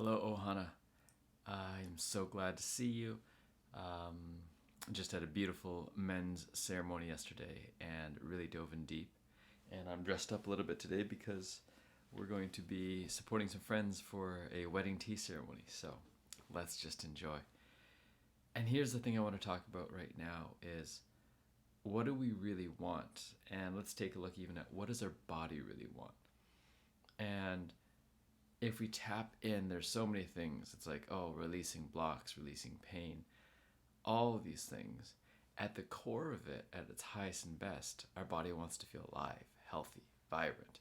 Hello, Ohana. I'm so glad to see you. Um, just had a beautiful men's ceremony yesterday and really dove in deep. And I'm dressed up a little bit today because we're going to be supporting some friends for a wedding tea ceremony. So let's just enjoy. And here's the thing I want to talk about right now is what do we really want? And let's take a look even at what does our body really want? And if we tap in, there's so many things. It's like, oh, releasing blocks, releasing pain, all of these things. At the core of it, at its highest and best, our body wants to feel alive, healthy, vibrant,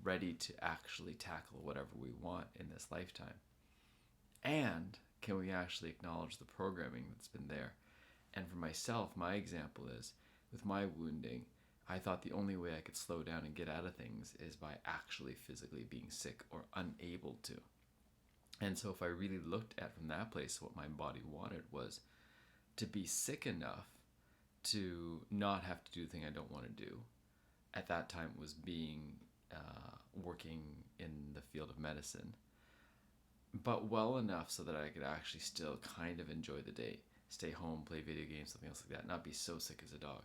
ready to actually tackle whatever we want in this lifetime. And can we actually acknowledge the programming that's been there? And for myself, my example is with my wounding, I thought the only way I could slow down and get out of things is by actually physically being sick or unable to. And so, if I really looked at from that place, what my body wanted was to be sick enough to not have to do the thing I don't want to do. At that time, it was working in the field of medicine, but well enough so that I could actually still kind of enjoy the day, stay home, play video games, something else like that, not be so sick as a dog.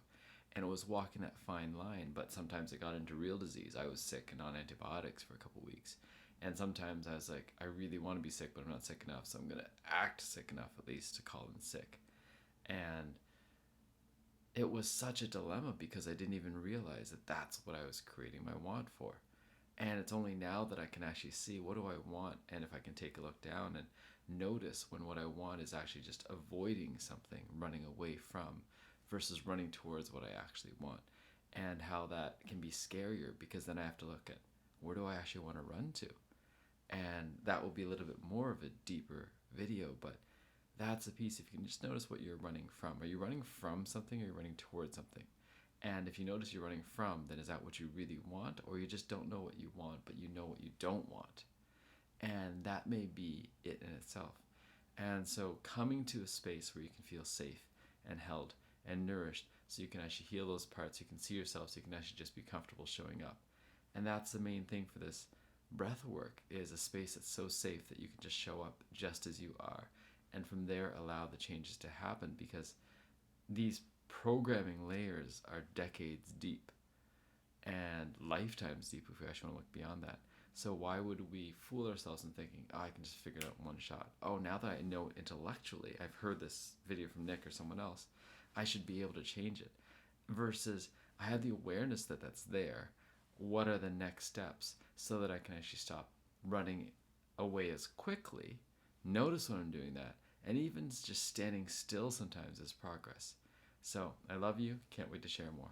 And it was walking that fine line, but sometimes it got into real disease. I was sick and on antibiotics for a couple weeks. And sometimes I was like, I really want to be sick, but I'm not sick enough, so I'm going to act sick enough at least to call in sick. And it was such a dilemma because I didn't even realize that that's what I was creating my want for. And it's only now that I can actually see what do I want, and if I can take a look down and notice when what I want is actually just avoiding something, running away from, versus running towards what I actually want. And how that can be scarier because then I have to look at where do I actually want to run to? And that will be a little bit more of a deeper video, but that's a piece. If you can just notice what you're running from. Are you running from something or are you running towards something? And if you notice you're running from, then is that what you really want? Or you just don't know what you want, but you know what you don't want? And that may be it in itself. And so coming to a space where you can feel safe and held and nourished so you can actually heal those parts, you can see yourself, so you can actually just be comfortable showing up. And that's the main thing for this breath work is a space that's so safe that you can just show up just as you are. And from there allow the changes to happen because these programming layers are decades deep and lifetimes deep if we actually want to look beyond that. So why would we fool ourselves in thinking, oh, I can just figure it out in one shot? Oh, now that I know intellectually, I've heard this video from Nick or someone else, I should be able to change it. Versus I have the awareness that that's there. What are the next steps so that I can actually stop running away as quickly, notice when I'm doing that, and even just standing still sometimes is progress. So I love you. Can't wait to share more.